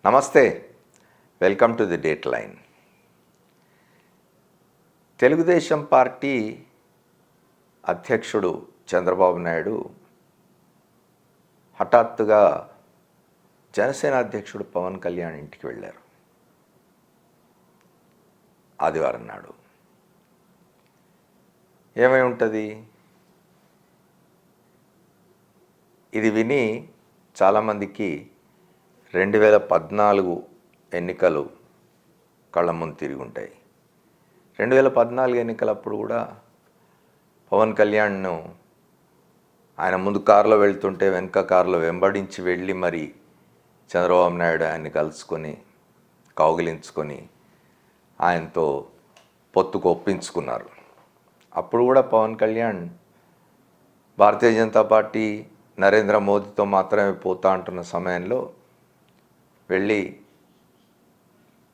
నమస్తే, welcome to the date line. Telugu Desam party అధ్యక్షుడు చంద్రబాబు నాయుడు హఠాత్తుగా జనసేన అధ్యక్షుడు పవన్ కళ్యాణ్ ఇంటికి వెళ్ళారు ఆదివారం నాడు. ఏమై ఉంటుంది? ఇది విని చాలామందికి 2014 ఎన్నికలు కళ్ళ ముందు తిరిగి ఉంటాయి. 2014 ఎన్నికలప్పుడు కూడా పవన్ కళ్యాణ్ను ఆయన ముందు కారులో వెళ్తుంటే వెనక కారులో వెంబడించి వెళ్ళి మరి చంద్రబాబు నాయుడు ఆయన్ని కలుసుకొని కౌగిలించుకొని ఆయనతో పొత్తుకు ఒప్పించుకున్నారు. అప్పుడు కూడా పవన్ కళ్యాణ్ భారతీయ జనతా పార్టీ నరేంద్ర మోదీతో మాత్రమే పోతా అంటున్న సమయంలో వెళ్ళి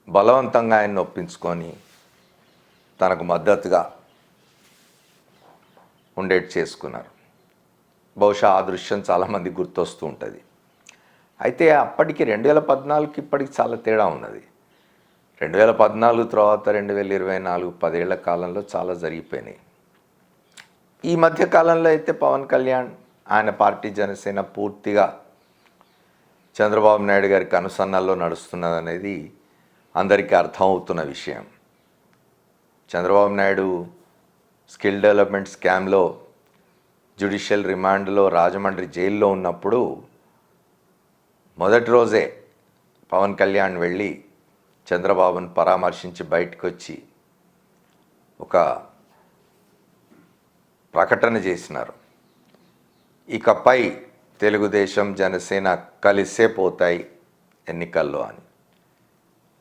బలవంతంగా ఆయన్ని ఒప్పించుకొని తనకు మద్దతుగా ఉండేట్టు చేసుకున్నారు. బహుశా ఆ దృశ్యం చాలామంది గుర్తొస్తూ ఉంటుంది. అయితే అప్పటికి 2014కి ఇప్పటికి చాలా తేడా ఉన్నది. 2014 తర్వాత 2024 10 ఏళ్ల కాలంలో చాలా జరిగిపోయినాయి. ఈ మధ్య కాలంలో అయితే పవన్ కళ్యాణ్ ఆయన పార్టీ జనసేన పూర్తిగా చంద్రబాబు నాయుడు గారికి అనుసరణలో నడుస్తున్నదనేది అందరికీ అర్థమవుతున్న విషయం. చంద్రబాబు నాయుడు స్కిల్ డెవలప్మెంట్ స్కామ్లో జ్యుడిషియల్ రిమాండ్లో రాజమండ్రి జైల్లో ఉన్నప్పుడు మొదటి రోజే పవన్ కళ్యాణ్ వెళ్ళి చంద్రబాబును పరామర్శించి బయటకు వచ్చి ఒక ప్రకటన చేసినారు. ఇకపై తెలుగుదేశం జనసేన కలిసే పోతాయి ఎన్నికల్లో అని.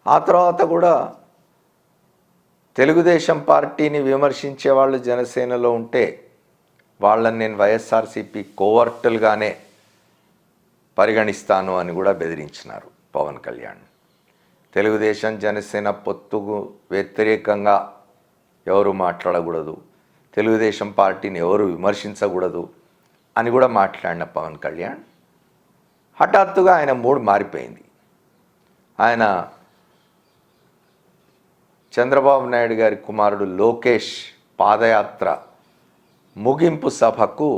ఆ తర్వాత కూడా తెలుగుదేశం పార్టీని విమర్శించే వాళ్ళు జనసేనలో ఉంటే వాళ్ళని నేను వైఎస్ఆర్సీపీ కోవర్టులుగానే పరిగణిస్తాను అని కూడా బెదిరించినారు పవన్ కళ్యాణ్. తెలుగుదేశం జనసేన పొత్తుకు వ్యతిరేకంగా ఎవరు మాట్లాడకూడదు, తెలుగుదేశం పార్టీని ఎవరు విమర్శించకూడదు అని కూడా మాట్లాడిన పవన్ కళ్యాణ్ హఠాత్తుగా ఆయన మూడ్ మారిపోయింది. ఆయన చంద్రబాబు నాయుడు గారి కుమారుడు లోకేష్ పాదయాత్ర ముగింపు సభకు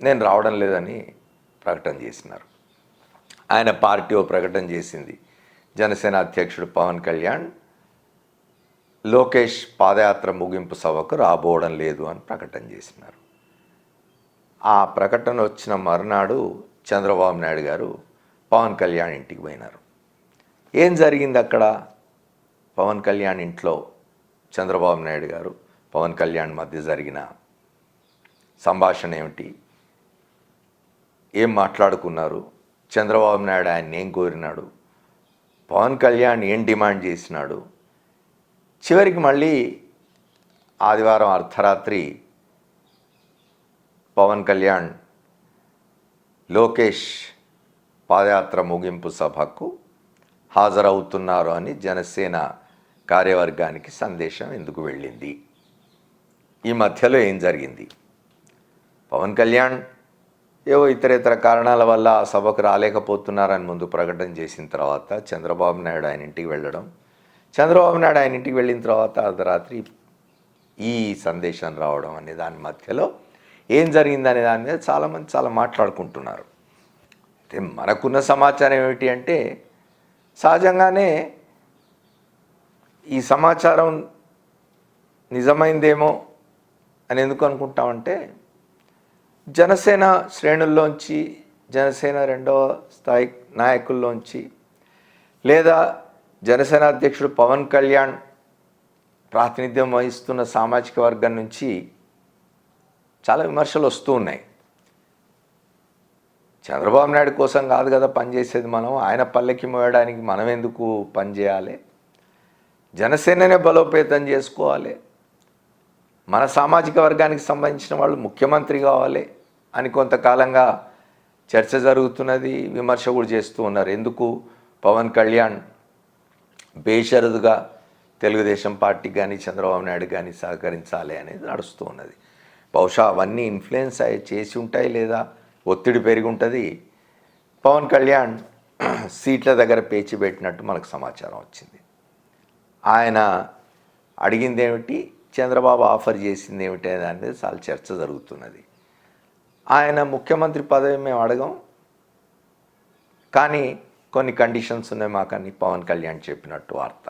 నేను రావడం లేదని ప్రకటన చేసినారు. ఆయన పార్టీ ఓ ప్రకటన చేసింది. జనసేన అధ్యక్షుడు పవన్ కళ్యాణ్ లోకేష్ పాదయాత్ర ముగింపు సభకు రాబోవడం లేదు అని ప్రకటన చేసినారు. ఆ ప్రకటన వచ్చిన మరునాడు చంద్రబాబు నాయుడు గారు పవన్ కళ్యాణ్ ఇంటికి పోయినారు. ఏం జరిగింది అక్కడ? పవన్ కళ్యాణ్ ఇంట్లో చంద్రబాబు నాయుడు గారు పవన్ కళ్యాణ్ మధ్య జరిగిన సంభాషణ ఏమిటి? ఏం మాట్లాడుకున్నారు? చంద్రబాబు నాయుడు ఆయన ఏం కోరినాడు? పవన్ కళ్యాణ్ ఏం డిమాండ్ చేసినాడు? చివరికి మళ్ళీ ఆదివారం అర్ధరాత్రి పవన్ కళ్యాణ్ లోకేష్ పాదయాత్ర ముగింపు సభకు హాజరవుతున్నారు అని జనసేన కార్యవర్గానికి సందేశం ఎందుకు వెళ్ళింది? ఈ మధ్యలో ఏం జరిగింది? పవన్ కళ్యాణ్ ఏవో ఇతరేతర కారణాల వల్ల ఆ సభకు రాలేకపోతున్నారని ముందు ప్రకటన చేసిన తర్వాత చంద్రబాబు నాయుడు ఆయన ఇంటికి వెళ్ళడం, చంద్రబాబు నాయుడు ఆయన ఇంటికి వెళ్ళిన తర్వాత అర్ధరాత్రి ఈ సందేశం రావడం అనే దాని మధ్యలో ఏం జరిగిందనే దాని మీద చాలామంది చాలా మాట్లాడుకుంటున్నారు. అయితే మనకున్న సమాచారం ఏమిటి అంటే, సహజంగానే ఈ సమాచారం నిజమైందేమో అని ఎందుకు అనుకుంటామంటే, జనసేన శ్రేణుల్లోంచి, జనసేన రెండవ స్థాయి నాయకుల్లోంచి, లేదా జనసేన అధ్యక్షుడు పవన్ కళ్యాణ్ ప్రాతినిధ్యం వహిస్తున్న సామాజిక వర్గం నుంచి చాలా విమర్శలు వస్తూ ఉన్నాయి. చంద్రబాబు నాయుడు కోసం కాదు కదా పనిచేసేది మనం, ఆయన పల్లెకి మోయడానికి మనం ఎందుకు పనిచేయాలి? జనసేననే బలోపేతం చేసుకోవాలి, మన సామాజిక వర్గానికి సంబంధించిన వాళ్ళు ముఖ్యమంత్రి కావాలి అని కొంతకాలంగా చర్చ జరుగుతున్నది, విమర్శ కూడా చేస్తూ ఉన్నారు. ఎందుకు పవన్ కళ్యాణ్ బేషరతుగా తెలుగుదేశం పార్టీకి కానీ చంద్రబాబు నాయుడు కానీ సహకరించాలి అనేది నడుస్తూ ఉన్నది. బహుశా అవన్నీ ఇన్ఫ్లుయెన్స్ చేసి ఉంటాయి, లేదా ఒత్తిడి పెరిగి ఉంటుంది. పవన్ కళ్యాణ్ సీట్ల దగ్గర పేచి పెట్టినట్టు మనకు సమాచారం వచ్చింది. ఆయన అడిగింది ఏమిటి, చంద్రబాబు ఆఫర్ చేసింది ఏమిటి అనేది చాలా చర్చ జరుగుతున్నది. ఆయన ముఖ్యమంత్రి పదవి మేము అడగం, కానీ కొన్ని కండిషన్స్ ఉన్నాయి మాకని పవన్ కళ్యాణ్ చెప్పినట్టు వార్త.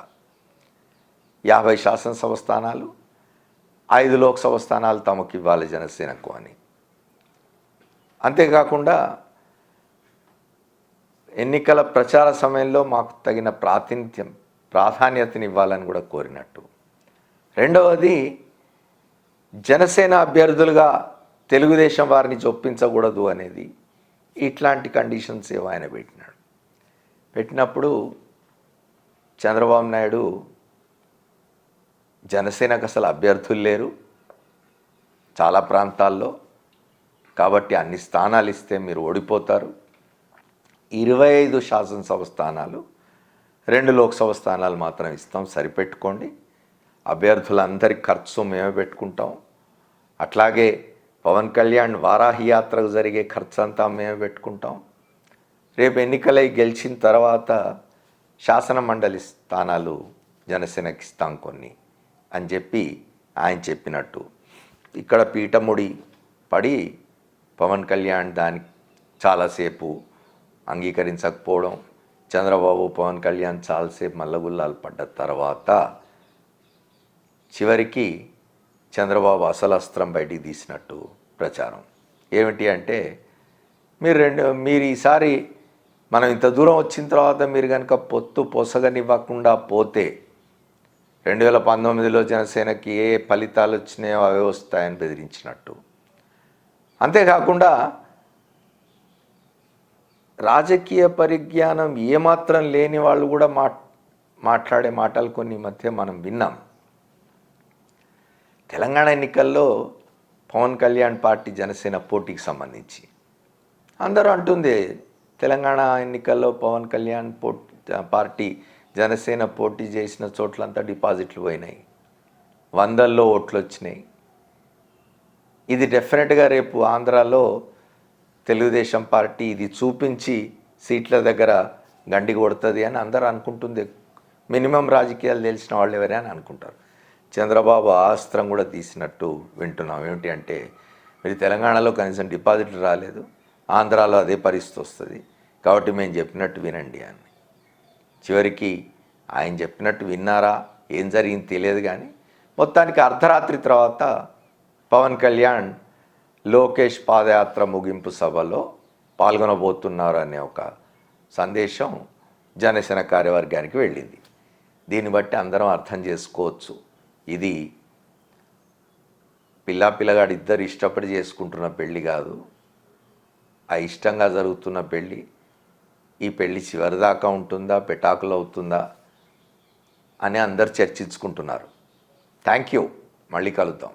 50 శాసనసభ స్థానాలు, 5 లోక్సభ స్థానాలు తమకు ఇవ్వాలి జనసేనకు అని. అంతేకాకుండా ఎన్నికల ప్రచార సమయంలో మాకు తగిన ప్రాధాన్యతని ఇవ్వాలని కూడా కోరినట్టు. రెండవది, జనసేన అభ్యర్థులుగా తెలుగుదేశం వారిని చొప్పించకూడదు అనేది. ఇట్లాంటి కండిషన్స్ ఏవో ఆయన పెట్టినప్పుడు చంద్రబాబు నాయుడు జనసేనకు అసలు అభ్యర్థులు లేరు చాలా ప్రాంతాల్లో, కాబట్టి అన్ని స్థానాలు ఇస్తే మీరు ఓడిపోతారు. 25 శాసనసభ స్థానాలు, 2 లోక్సభ స్థానాలు మాత్రం ఇస్తాం, సరిపెట్టుకోండి. అభ్యర్థులందరి ఖర్చు మేమే పెట్టుకుంటాం. అట్లాగే పవన్ కళ్యాణ్ వారాహి యాత్రకు జరిగే ఖర్చు అంతా మేమే పెట్టుకుంటాం. రేపు ఎన్నికలై గెలిచిన తర్వాత శాసన మండలి స్థానాలు జనసేనకి ఇస్తాం కొన్ని అని చెప్పి ఆయన చెప్పినట్టు. ఇక్కడ పీఠముడి పడి పవన్ కళ్యాణ్ దానికి చాలాసేపు అంగీకరించకపోవడం, చంద్రబాబు పవన్ కళ్యాణ్ చాలాసేపు మల్లగుల్లాలు పడ్డ తర్వాత చివరికి చంద్రబాబు అసలు అస్త్రం బయటికి తీసినట్టు ప్రచారం. ఏమిటి అంటే, మీరు ఈసారి మనం ఇంత దూరం వచ్చిన తర్వాత మీరు కనుక పొత్తు పొసగనివ్వకుండా పోతే 2019లో జనసేనకి ఏ ఫలితాలు వచ్చినాయో అవే వస్తాయని బెదిరించినట్టు. అంతేకాకుండా రాజకీయ పరిజ్ఞానం ఏమాత్రం లేని వాళ్ళు కూడా మాట్లాడే మాటలు కొన్ని మధ్య మనం విన్నాం. తెలంగాణ ఎన్నికల్లో పవన్ కళ్యాణ్ పార్టీ జనసేన పోటీకి సంబంధించి అందరూ అంటుంది, తెలంగాణ ఎన్నికల్లో పవన్ కళ్యాణ్ పార్టీ జనసేన పోటీ చేసిన చోట్లంతా డిపాజిట్లు పోయినాయి, 100ల్లో ఓట్లు వచ్చినాయి. ఇది డెఫినెట్గా రేపు ఆంధ్రాలో తెలుగుదేశం పార్టీ ఇది చూపించి సీట్ల దగ్గర గండి కొడుతుంది అని అందరూ అనుకుంటుంది. మినిమం రాజకీయాలు తెలిసిన వాళ్ళు ఎవరే అని అనుకుంటారు. చంద్రబాబు అస్త్రం కూడా తీసినట్టు వింటున్నాం. ఏమిటి అంటే, మీరు తెలంగాణలో కనీసం డిపాజిట్లు రాలేదు, ఆంధ్రాలో అదే పరిస్థితి వస్తుంది, కాబట్టి మేము చెప్పినట్టు వినండి అని. చివరికి ఆయన చెప్పినట్టు విన్నారా, ఏం జరిగింది తెలియదు, కానీ మొత్తానికి అర్ధరాత్రి తర్వాత పవన్ కళ్యాణ్ లోకేష్ పాదయాత్ర ముగింపు సభలో పాల్గొనబోతున్నారు అనే ఒక సందేశం జనసేన కార్యవర్గానికి వెళ్ళింది. దీన్ని బట్టి అందరం అర్థం చేసుకోవచ్చు, ఇది పిల్లగాడు ఇద్దరు ఇష్టపడి చేసుకుంటున్న పెళ్ళి కాదు, ఆ ఇష్టంగా జరుగుతున్న పెళ్ళి. ఈ పెళ్ళి చివరిదాకా ఉంటుందా, పెటాకులు అవుతుందా అని అందరు చర్చించుకుంటున్నారు. థ్యాంక్ యూ, మళ్ళీ కలుద్దాం.